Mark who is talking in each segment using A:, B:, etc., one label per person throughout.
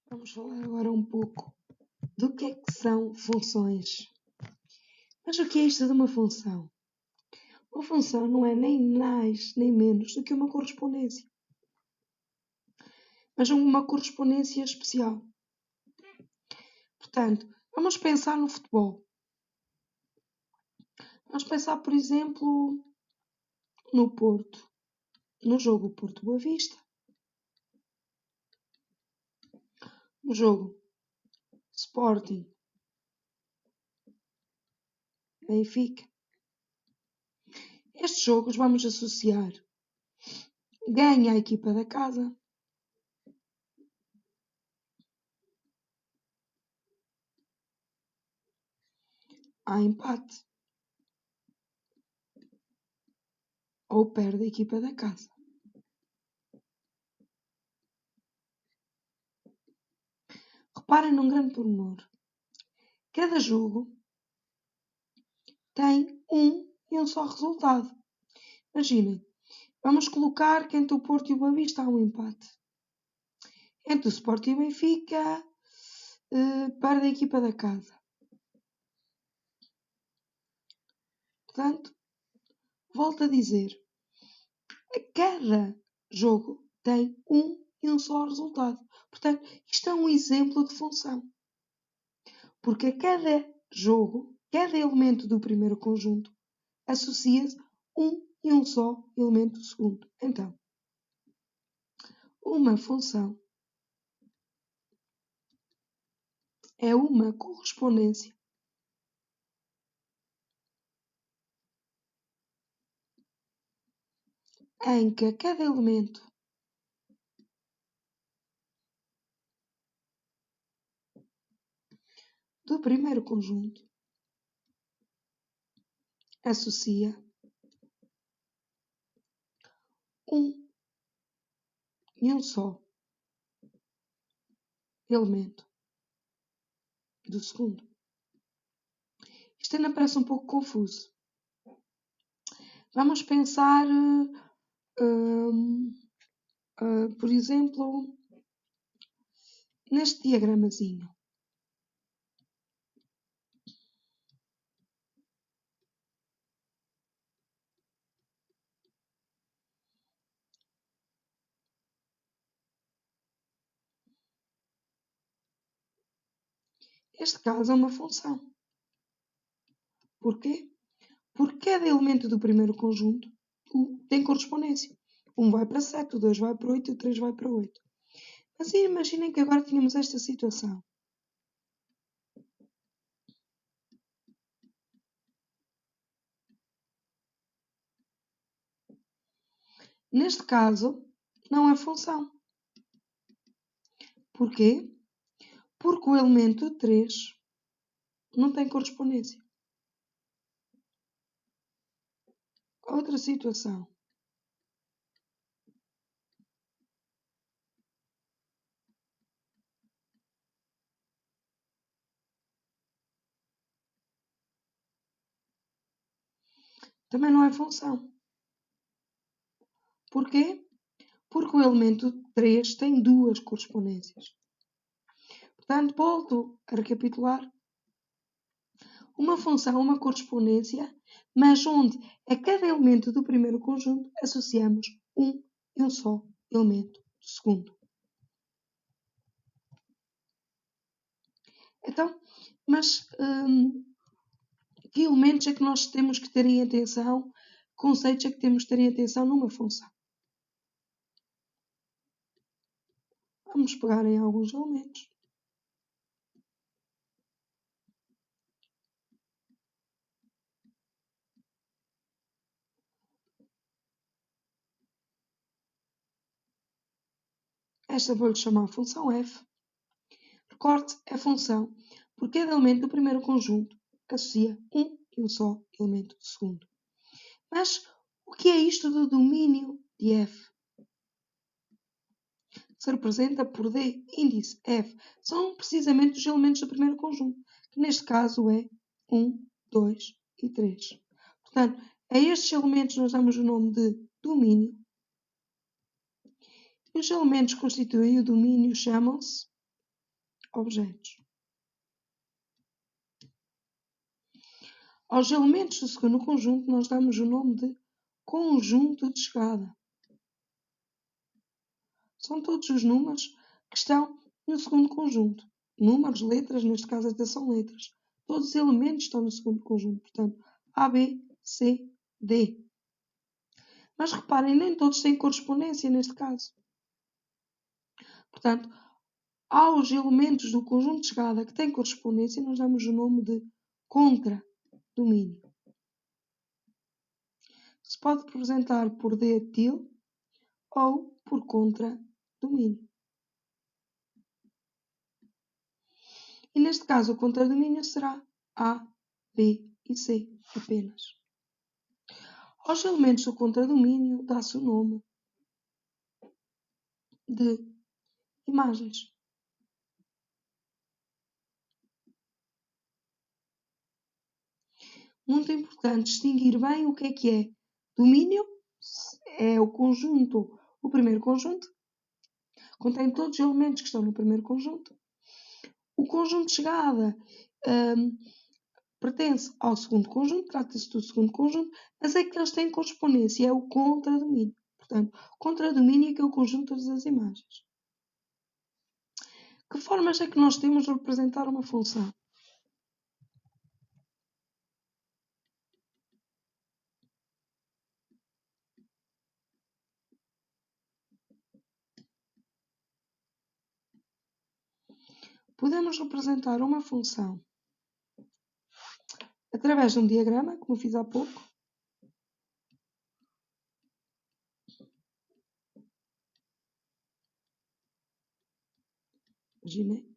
A: Vamos falar agora um pouco do que é que são funções. Mas o que é isto de uma função? Uma função não é nem mais nem menos do que uma correspondência. Mas uma correspondência especial. Portanto, vamos pensar no futebol. Vamos pensar, por exemplo, no Porto. No jogo Porto-Boa Vista. No jogo Sporting Benfica. Estes jogos vamos associar ganha a equipa da casa, há empate ou perde a equipa da casa. Reparem num grande pormenor. Cada jogo tem um e um só resultado. Imaginem, vamos colocar que entre o Porto e o Boa Vista há um empate. Entre o Sporting e o Benfica, perde a equipa da casa. Portanto, volto a dizer, cada jogo tem um e um só resultado. Portanto, isto é um exemplo de função. Porque a cada jogo, cada elemento do primeiro conjunto associa-se um e um só elemento do segundo. Então, uma função é uma correspondência em que cada elemento do primeiro conjunto associa um e um só elemento do segundo. Isto ainda parece um pouco confuso. Vamos pensar, por exemplo, neste diagramazinho. Este caso é uma função. Porquê? Porque cada elemento do primeiro conjunto tem correspondência. 1 vai para 7, o 2 vai para 8 e o 3 vai para 8. Mas imaginem que agora tínhamos esta situação. Neste caso, não é função. Porquê? Porque o elemento 3 não tem correspondência. Outra situação. Também não é função. Porquê? Porque o elemento 3 tem duas correspondências. Portanto, volto a recapitular. Uma função é uma correspondência, mas onde a cada elemento do primeiro conjunto associamos um e um só elemento do segundo. Então, mas que elementos é que nós temos que ter em atenção, conceitos é que temos que ter em atenção numa função? Vamos pegar em alguns elementos. Esta vou-lhe chamar a função f. Recorde, é função, porque cada elemento do primeiro conjunto associa um e um só elemento do segundo. Mas o que é isto do domínio de f? Se representa por D, índice f. São precisamente os elementos do primeiro conjunto, que neste caso é 1, 2 e 3. Portanto, a estes elementos nós damos o nome de domínio. E os elementos que constituem o domínio chamam-se objetos. Aos elementos do segundo conjunto nós damos o nome de conjunto de chegada. São todos os números que estão no segundo conjunto. Números, letras, neste caso até são letras. Todos os elementos estão no segundo conjunto. Portanto, A, B, C, D. Mas reparem, nem todos têm correspondência neste caso. Portanto, aos elementos do conjunto de chegada que têm correspondência, nós damos o nome de contradomínio. Se pode representar por D til ou por contradomínio. E neste caso, o contradomínio será A, B e C apenas. Aos elementos do contradomínio dá-se o nome de imagens. Muito importante distinguir bem o que é domínio. É o conjunto, o primeiro conjunto. Contém todos os elementos que estão no primeiro conjunto. O conjunto de chegada pertence ao segundo conjunto, trata-se do segundo conjunto, mas é que eles têm correspondência, é o contradomínio. Portanto, contradomínio é que é o conjunto de todas as imagens. Que formas é que nós temos de representar uma função? Podemos representar uma função através de um diagrama, como eu fiz há pouco. Imaginei.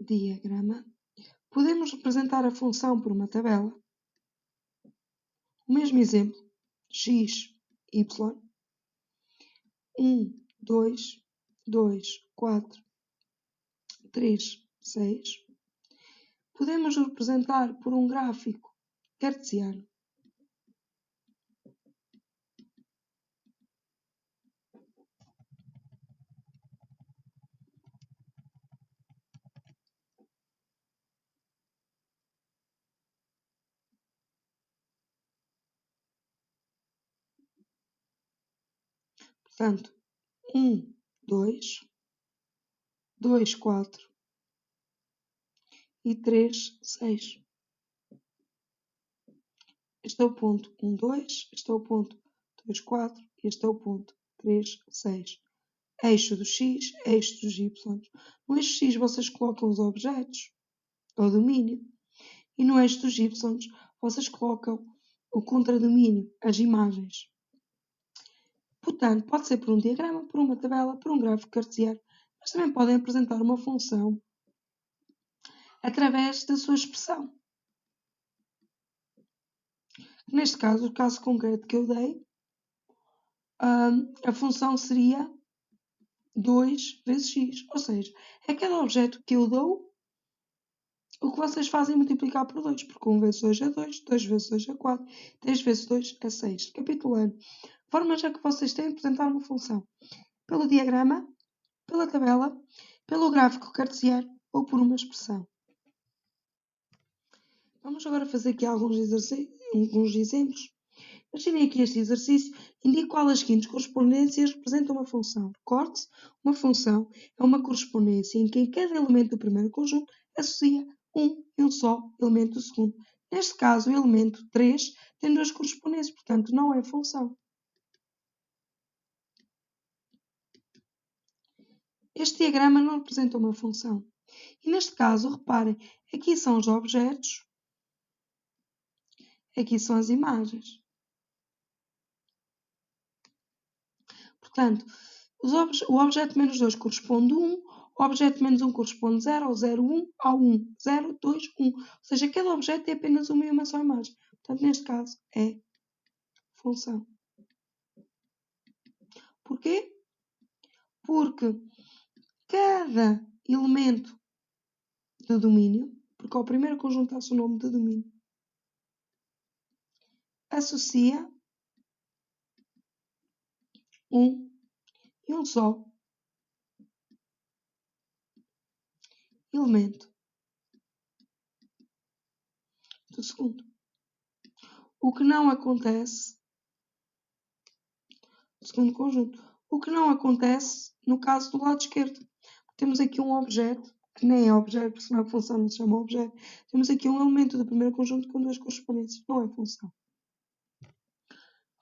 A: Diagrama. Podemos representar a função por uma tabela. O mesmo exemplo. X, Y. 1, 2, 2, 4, 3, 6. Podemos representar por um gráfico cartesiano. Portanto, 1, 2, 2, 4 e 3, 6. Este é o ponto 1, 2, este é o ponto 2, 4 e este é o ponto 3, 6. Eixo do X, eixo dos Y. No eixo X vocês colocam os objetos, o domínio, e no eixo dos Y vocês colocam o contradomínio, as imagens. Portanto, pode ser por um diagrama, por uma tabela, por um gráfico cartesiano, mas também podem apresentar uma função através da sua expressão. Neste caso, o caso concreto que eu dei, a função seria 2 vezes x. Ou seja, é cada objeto que eu dou, o que vocês fazem é multiplicar por 2, porque 1 vezes 2 é 2, 2 vezes 2 é 4, 3 vezes 2 é 6. Capitulando, formas é que vocês têm de apresentar uma função? Pelo diagrama, pela tabela, pelo gráfico cartesiano ou por uma expressão. Vamos agora fazer aqui alguns exemplos. Imaginem aqui este exercício. Indique qual das seguintes correspondências representa uma função. Recorde-se, uma função é uma correspondência em que cada elemento do primeiro conjunto associa um e um só elemento do segundo. Neste caso, o elemento 3 tem duas correspondências, portanto não é função. Este diagrama não representa uma função. E neste caso, reparem, aqui são os objetos, aqui são as imagens. Portanto, o objeto menos 2 corresponde a 1, o objeto menos 1 corresponde a 0, ao 0, 1, ao 1, 0, 2, 1. Ou seja, cada objeto tem apenas uma e uma só imagem. Portanto, neste caso, é função. Porquê? Porque cada elemento do domínio, porque ao primeiro conjunto dá-se o nome de domínio, associa 1 e um só elemento do segundo. O que não acontece no segundo conjunto. O que não acontece no caso do lado esquerdo. Temos aqui um objeto, que nem é objeto, porque senão a função não se chama objeto. Temos aqui um elemento do primeiro conjunto com duas correspondências. Não é função.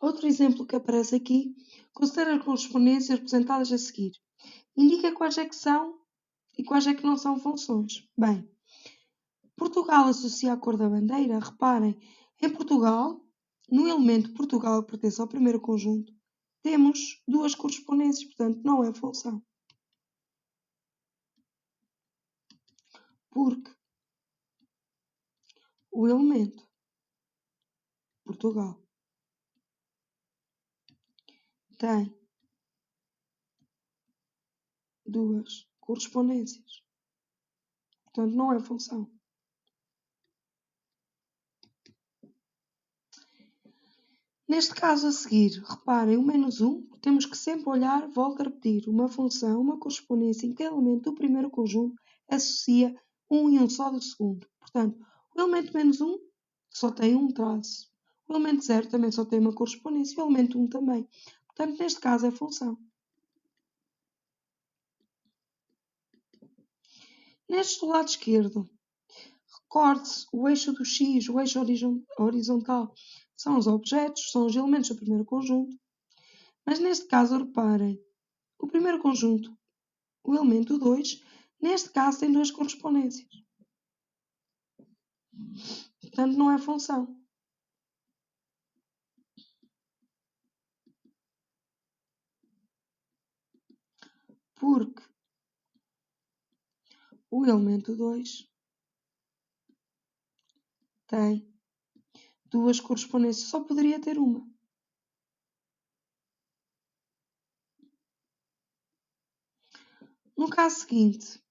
A: Outro exemplo que aparece aqui, considera as correspondências representadas a seguir. Indica quais é que são e quais é que não são funções. Bem, Portugal associa a cor da bandeira. Reparem, em Portugal, no elemento Portugal que pertence ao primeiro conjunto, temos duas correspondências, portanto não é função. Porque o elemento Portugal tem duas correspondências, portanto não é função. Neste caso a seguir, reparem, o menos 1, temos que sempre olhar, volto a repetir, uma função, uma correspondência em que o elemento do primeiro conjunto associa um e um só do segundo. Portanto, o elemento menos 1 só tem um traço. O elemento 0 também só tem uma correspondência e o elemento 1 também. Portanto, neste caso é função. Neste do lado esquerdo, recorde-se o eixo do X, o eixo horizontal, são os objetos, são os elementos do primeiro conjunto. Mas neste caso, reparem, o primeiro conjunto, o elemento 2, neste caso tem duas correspondências. Portanto, não é função. Porque o elemento 2 tem duas correspondências. Só poderia ter uma. No caso seguinte,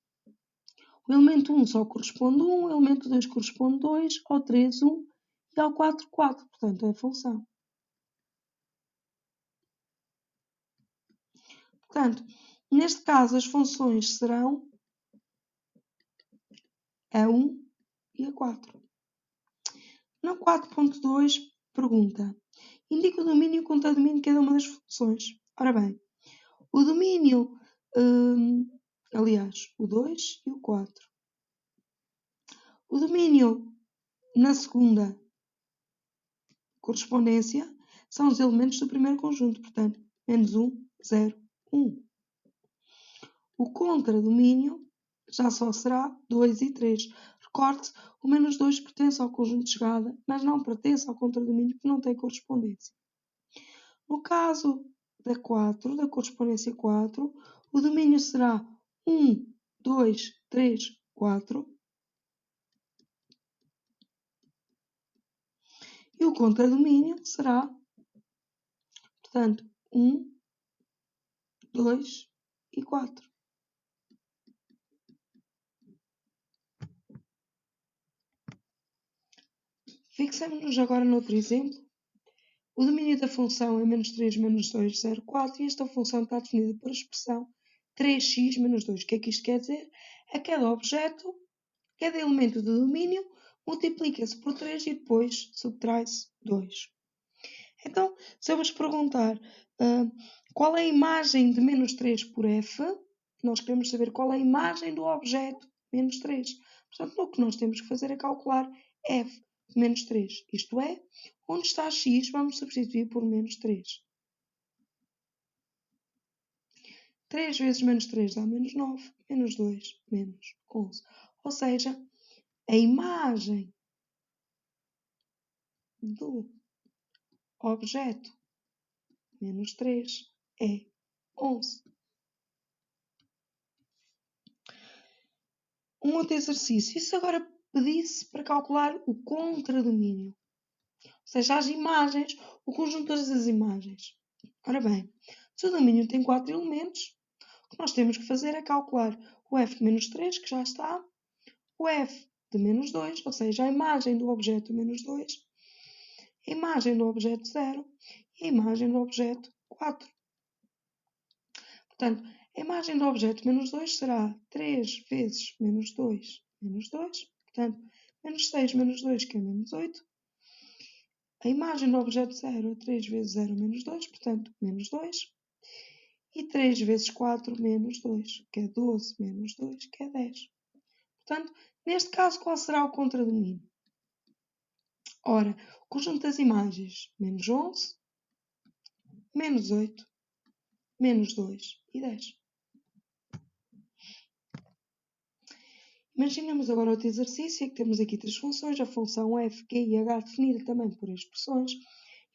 A: o elemento 1 só corresponde 1, o elemento 2 corresponde 2, ao 3, 1 e ao 4, 4. Portanto, é função. Portanto, neste caso, as funções serão a 1 e a 4. No 4.2, pergunta: indica o domínio e o contradomínio de cada uma das funções. Ora bem, o domínio, aliás, o 2 e o 4. O domínio na segunda correspondência são os elementos do primeiro conjunto, portanto, menos 1, 0, 1. O contradomínio já só será 2 e 3. Recorde-se, o menos 2 pertence ao conjunto de chegada, mas não pertence ao contradomínio que não tem correspondência. No caso da 4, da correspondência 4, o domínio será 1, 2, 3, 4. E o contradomínio será, portanto, 1, 2 e 4. Fixemos-nos agora noutro exemplo. O domínio da função é menos 3 menos 2, 0, 4 e esta função está definida por expressão 3x menos 2. O que é que isto quer dizer? A cada objeto, cada elemento do domínio multiplica-se por 3 e depois subtrai-se 2. Então, se eu vos perguntar qual é a imagem de menos 3 por f, nós queremos saber qual é a imagem do objeto menos 3. Portanto, o que nós temos que fazer é calcular f de menos 3. Isto é, onde está x, vamos substituir por menos 3. 3 vezes menos 3 dá menos 9, menos 2, menos 11. Ou seja, a imagem do objeto menos 3 é 11. Um outro exercício. E se agora pedisse para calcular o contradomínio? Ou seja, as imagens, o conjunto de todas as imagens. Ora bem, se o domínio tem 4 elementos, o que nós temos que fazer é calcular o f de menos 3, que já está, o f de menos 2, ou seja, a imagem do objeto menos 2, a imagem do objeto 0 e a imagem do objeto 4. Portanto, a imagem do objeto menos 2 será 3 vezes menos 2, menos 2. Portanto, menos 6 menos 2, que é menos 8. A imagem do objeto 0 é 3 vezes 0 menos 2, portanto, menos 2. E 3 vezes 4 menos 2, que é 12 menos 2, que é 10. Portanto, neste caso, qual será o contradomínio? Ora, o conjunto das imagens, menos 11, menos 8, menos 2 e 10. Imaginemos agora outro exercício em que temos aqui três funções, a função f, g e h definida também por expressões.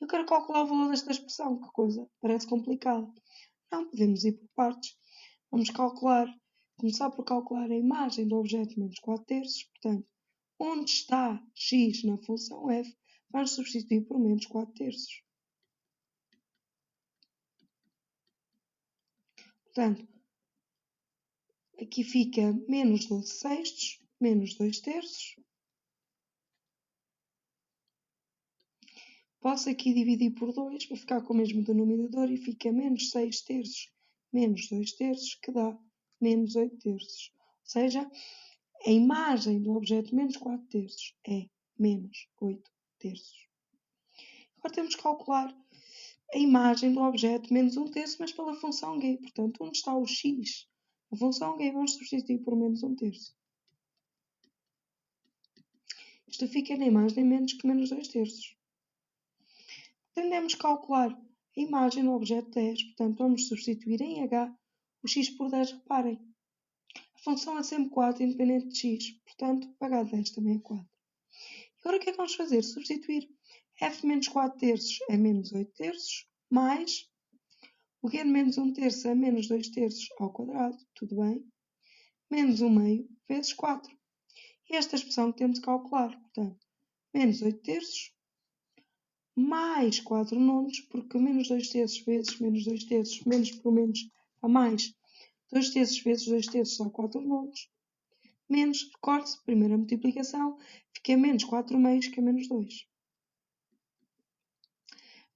A: Eu quero calcular o valor desta expressão, que coisa, parece complicada. Não, podemos ir por partes. Vamos começar por calcular a imagem do objeto menos 4 terços. Portanto, onde está x na função f, vamos substituir por menos 4 terços. Portanto, aqui fica menos 12 sextos, menos 2 terços. Posso aqui dividir por 2 para ficar com o mesmo denominador e fica menos 6 terços, menos 2 terços, que dá menos 8 terços. Ou seja, a imagem do objeto menos 4 terços é menos 8 terços. Agora temos que calcular a imagem do objeto menos 1 terço, mas pela função g. Portanto, onde está o x? A função g vamos substituir por menos 1 terço. Isto fica na imagem menos que menos 2 terços. Tendemos a calcular a imagem do objeto 10, portanto vamos substituir em h o x por 10, reparem. A função é sempre 4 independente de x, portanto pagar 10 também é 4. E agora o que é que vamos fazer? Substituir f menos 4 terços é menos 8 terços, mais o g de menos 1 terço é menos 2 terços ao quadrado, tudo bem, menos 1 meio vezes 4. E esta expressão que temos de calcular, portanto, menos 8 terços mais 4 nonos, porque menos 2 terços vezes menos 2 terços, menos por menos a mais 2 terços vezes 2 terços dá 4 nonos, menos, recorde-se, primeira multiplicação, fica menos 4 meios, que é menos 2.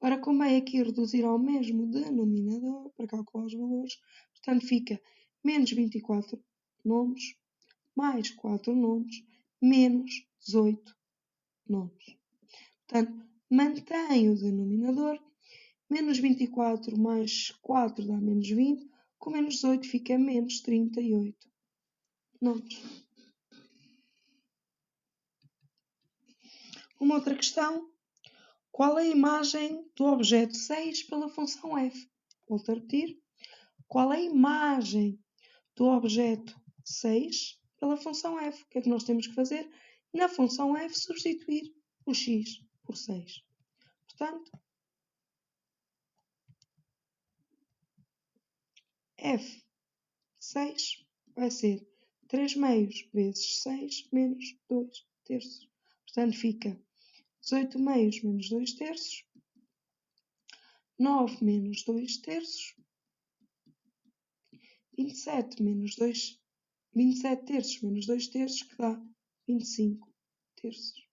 A: Agora convém aqui reduzir ao mesmo denominador para calcular os valores, portanto fica menos 24 nonos, mais 4 nonos, menos 18 nonos. Portanto, mantém o denominador, menos 24 mais 4 dá menos 20, com menos 18 fica menos 38 nonos. Uma outra questão, qual é a imagem do objeto 6 pela função f? Volto a repetir, qual é a imagem do objeto 6 pela função f? O que é que nós temos que fazer? Na função f substituir o x por 6. Portanto, f6 vai ser 3 meios vezes 6 menos 2 terços. Portanto, fica 18 meios menos 2 terços, 9 menos 2 terços, 27 terços menos 2 terços, que dá 25 terços.